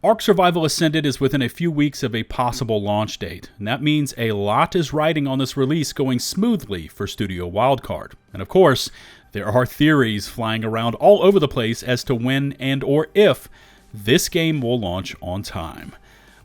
Ark Survival Ascended is within a few weeks of a possible launch date, and that means a lot is riding on this release going smoothly for Studio Wildcard. And of course, there are theories flying around all over the place as to when and or if this game will launch on time.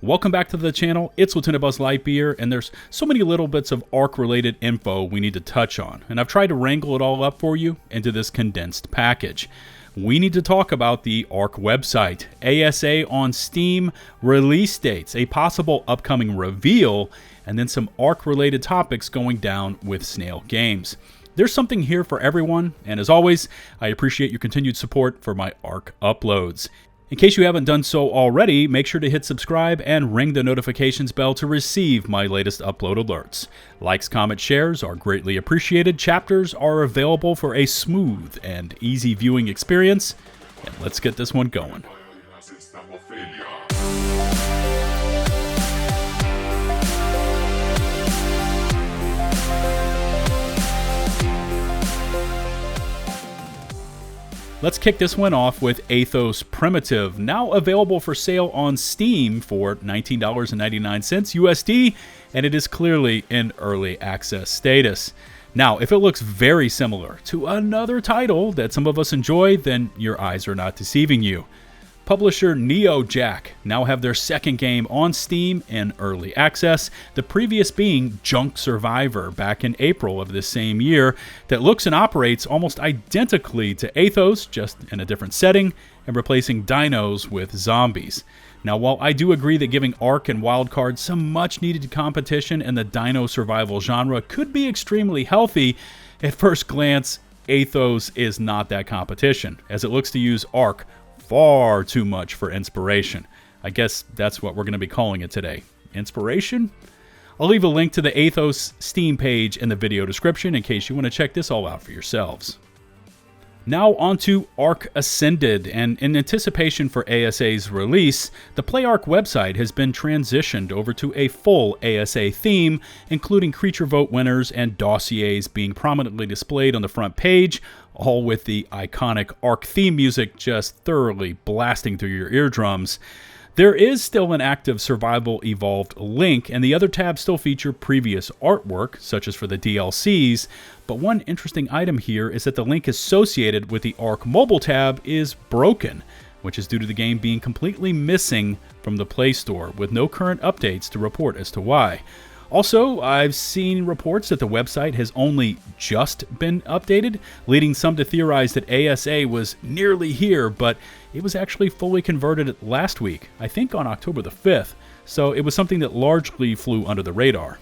Welcome back to the channel, it's LtBuzzLitebeer, and there's so many little bits of Ark-related info we need to touch on, and I've tried to wrangle it all up for you into this condensed package. We need to talk about the Ark website, ASA on Steam, release dates, a possible upcoming reveal, and then some Ark-related topics going down with Snail Games. There's something here for everyone, and as always, I appreciate your continued support for my Ark uploads. In case you haven't done so already, make sure to hit subscribe and ring the notifications bell to receive my latest upload alerts. Likes, comments, shares are greatly appreciated. Chapters are available for a smooth and easy viewing experience. And let's get this one going. Let's kick this one off with Athos Primitive, now available for sale on Steam for $19.99 USD, and it is clearly in early access status. Now, if it looks very similar to another title that some of us enjoy, then your eyes are not deceiving you. Publisher NeoJack now have their second game on Steam in early access, the previous being Junk Survivor back in April of this same year, that looks and operates almost identically to Athos, just in a different setting, and replacing dinos with zombies. Now, while I do agree that giving Ark and Wildcard some much-needed competition in the dino survival genre could be extremely healthy, at first glance, Athos is not that competition, as it looks to use Ark far too much for inspiration. I guess that's what we're going to be calling it today. Inspiration? I'll leave a link to the Athos Steam page in the video description in case you want to check this all out for yourselves. Now onto Ark Ascended, and in anticipation for ASA's release, the PlayArk website has been transitioned over to a full ASA theme, including creature vote winners and dossiers being prominently displayed on the front page, all with the iconic Ark theme music just thoroughly blasting through your eardrums. There is still an active Survival Evolved link, and the other tabs still feature previous artwork, such as for the DLCs, but one interesting item here is that the link associated with the Ark mobile tab is broken, which is due to the game being completely missing from the Play Store, with no current updates to report as to why. Also, I've seen reports that the website has only just been updated, leading some to theorize that ASA was nearly here, but it was actually fully converted last week, I think on October the 5th, so it was something that largely flew under the radar.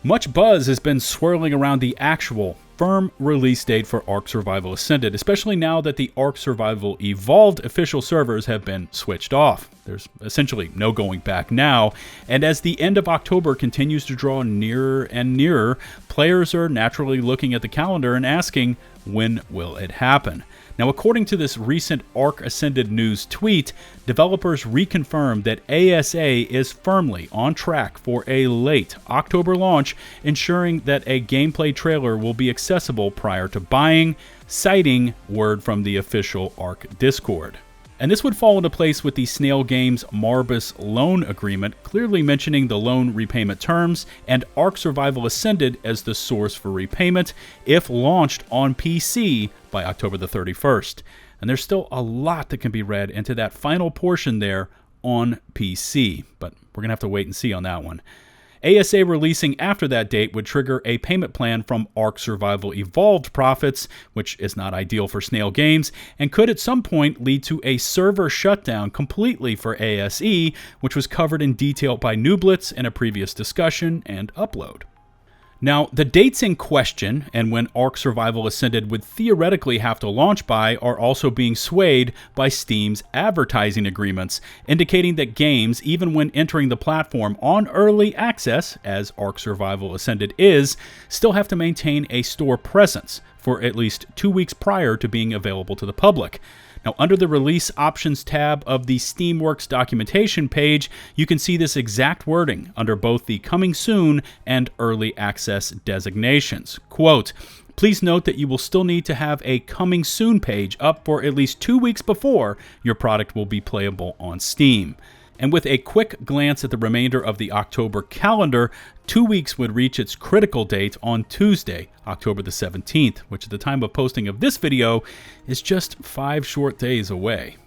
Much buzz has been swirling around the actual firm release date for Ark Survival Ascended, especially now that the Ark Survival Evolved official servers have been switched off. There's essentially no going back now, and as the end of October continues to draw nearer and nearer, players are naturally looking at the calendar and asking, when will it happen? Now, according to this recent Ark Ascended news tweet, developers reconfirmed that ASA is firmly on track for a late October launch, ensuring that a gameplay trailer will be accessible prior to buying, citing word from the official Ark Discord. And this would fall into place with the Snail Games Marbus loan agreement, clearly mentioning the loan repayment terms and Ark Survival Ascended as the source for repayment if launched on PC by October the 31st. And there's still a lot that can be read into that final portion there on PC, but we're going to have to wait and see on that one. ASA releasing after that date would trigger a payment plan from Ark Survival Evolved profits, which is not ideal for Snail Games, and could at some point lead to a server shutdown completely for ASE, which was covered in detail by Nooblitz in a previous discussion and upload. Now, the dates in question and when Ark Survival Ascended would theoretically have to launch by are also being swayed by Steam's advertising agreements, indicating that games, even when entering the platform on early access, as Ark Survival Ascended is, still have to maintain a store presence for at least 2 weeks prior to being available to the public. Now, under the Release Options tab of the Steamworks documentation page, you can see this exact wording under both the Coming Soon and Early Access designations. Quote, Please note that you will still need to have a coming soon page up for at least 2 weeks before your product will be playable on Steam. And with a quick glance at the remainder of the October calendar, 2 weeks would reach its critical date on Tuesday, October the 17th, which at the time of posting of this video is just 5 short days away.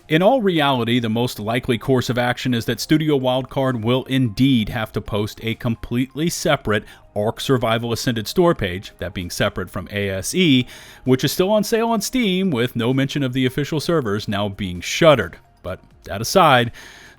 In all reality, the most likely course of action is that Studio Wildcard will indeed have to post a completely separate Ark Survival Ascended store page, that being separate from ASE, which is still on sale on Steam with no mention of the official servers now being shuttered. But that aside,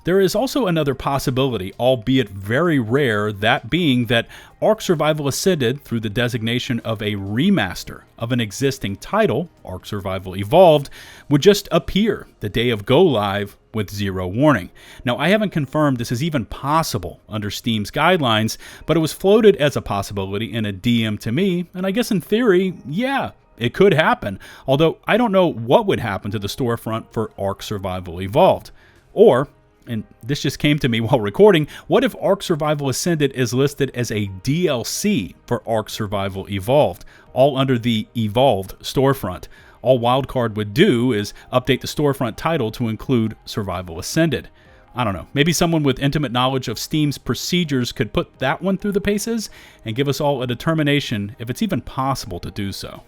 there is also another possibility, albeit very rare, that being that Ark Survival Ascended, through the designation of a remaster of an existing title, Ark Survival Evolved, would just appear the day of go live with zero warning. Now, I haven't confirmed this is even possible under Steam's guidelines, but it was floated as a possibility in a DM to me, and I guess in theory, yeah, it could happen, although I don't know what would happen to the storefront for Ark Survival Evolved. Or, and this just came to me while recording, what if Ark Survival Ascended is listed as a DLC for Ark Survival Evolved, all under the Evolved storefront? All Wildcard would do is update the storefront title to include Survival Ascended. I don't know, maybe someone with intimate knowledge of Steam's procedures could put that one through the paces and give us all a determination if it's even possible to do so.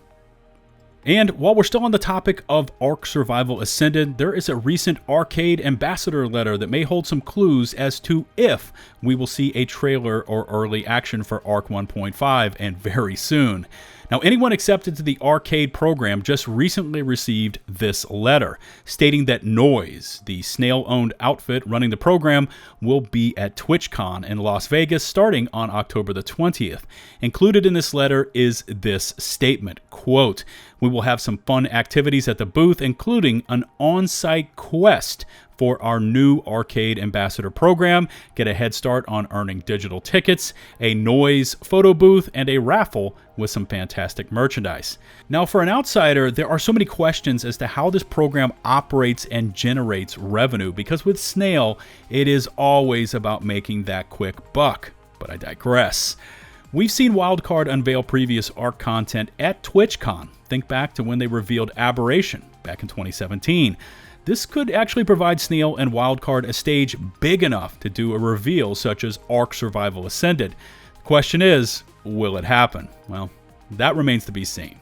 And while we're still on the topic of Ark Survival Ascended, there is a recent ARKade ambassador letter that may hold some clues as to if we will see a trailer or early action for Ark 1.5, and very soon. Now, anyone accepted to the ARKade program just recently received this letter, stating that Noise, the Snail-owned outfit running the program, will be at TwitchCon in Las Vegas starting on October the 20th. Included in this letter is this statement, quote, "We will have some fun activities at the booth, including an on-site quest for our new ARKade Ambassador program, get a head start on earning digital tickets, a Noise photo booth, and a raffle with some fantastic merchandise." Now, for an outsider, there are so many questions as to how this program operates and generates revenue, because with Snail, it is always about making that quick buck. But I digress. We've seen Wildcard unveil previous Ark content at TwitchCon. Think back to when they revealed Aberration back in 2017. This could actually provide Snail and Wildcard a stage big enough to do a reveal such as Ark Survival Ascended. The question is, will it happen? Well, that remains to be seen.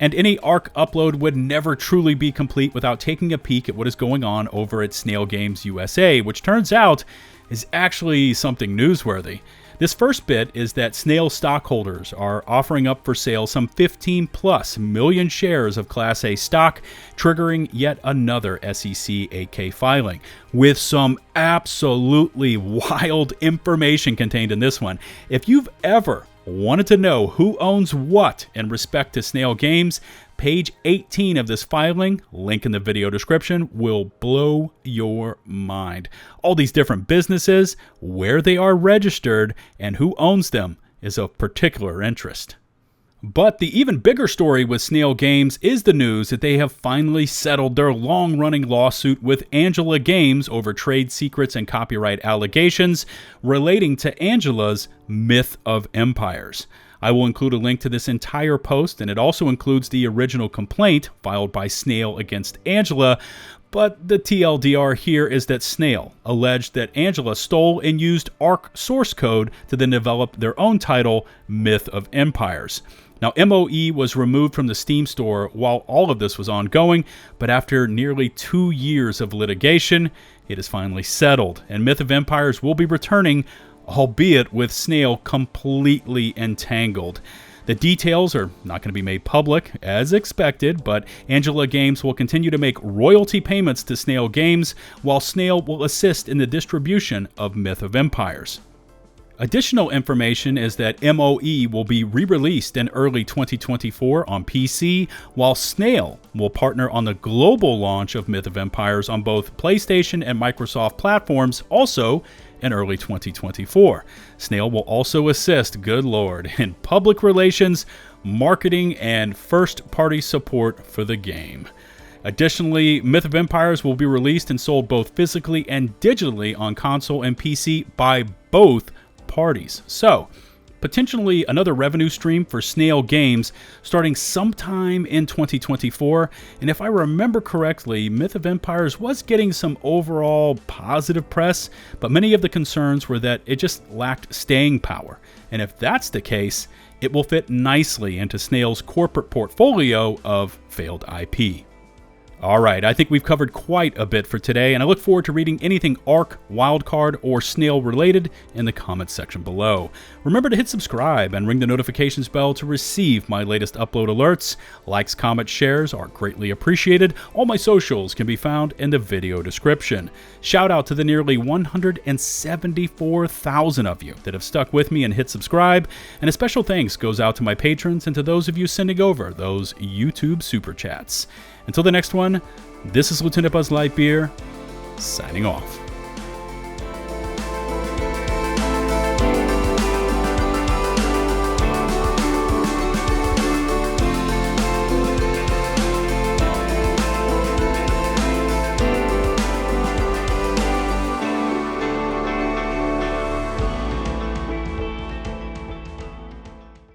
And any Ark upload would never truly be complete without taking a peek at what is going on over at Snail Games USA, which turns out is actually something newsworthy. This first bit is that Snail stockholders are offering up for sale some 15+ million shares of Class A stock, triggering yet another SEC 8K filing, with some absolutely wild information contained in this one. If you've ever wanted to know who owns what in respect to Snail Games, page 18 of this filing, link in the video description, will blow your mind. All these different businesses, where they are registered, and who owns them is of particular interest. But the even bigger story with Snail Games is the news that they have finally settled their long-running lawsuit with Angela Games over trade secrets and copyright allegations relating to Angela's Myth of Empires. I will include a link to this entire post, and it also includes the original complaint filed by Snail against Angela, but the TLDR here is that Snail alleged that Angela stole and used Ark source code to then develop their own title, Myth of Empires. Now, MOE was removed from the Steam store while all of this was ongoing, but after nearly 2 years of litigation, it is finally settled, and Myth of Empires will be returning, albeit with Snail completely entangled. The details are not going to be made public, as expected, but Angela Games will continue to make royalty payments to Snail Games, while Snail will assist in the distribution of Myth of Empires. Additional information is that MOE will be re-released in early 2024 on PC, while Snail will partner on the global launch of Myth of Empires on both PlayStation and Microsoft platforms, also in early 2024. Snail will also assist, good lord, in public relations, marketing, and first-party support for the game. Additionally, Myth of Empires will be released and sold both physically and digitally on console and PC by both parties. So, potentially another revenue stream for Snail Games starting sometime in 2024. And if I remember correctly, Myth of Empires was getting some overall positive press, but many of the concerns were that it just lacked staying power. And if that's the case, it will fit nicely into Snail's corporate portfolio of failed IP. Alright, I think we've covered quite a bit for today, and I look forward to reading anything Ark, Wildcard, or Snail related in the comments section below. Remember to hit subscribe and ring the notifications bell to receive my latest upload alerts. Likes, comments, shares are greatly appreciated. All my socials can be found in the video description. Shout out to the nearly 174,000 of you that have stuck with me and hit subscribe, and a special thanks goes out to my patrons and to those of you sending over those YouTube super chats. Until the next one, this is LtBuzzLitebeer, signing off.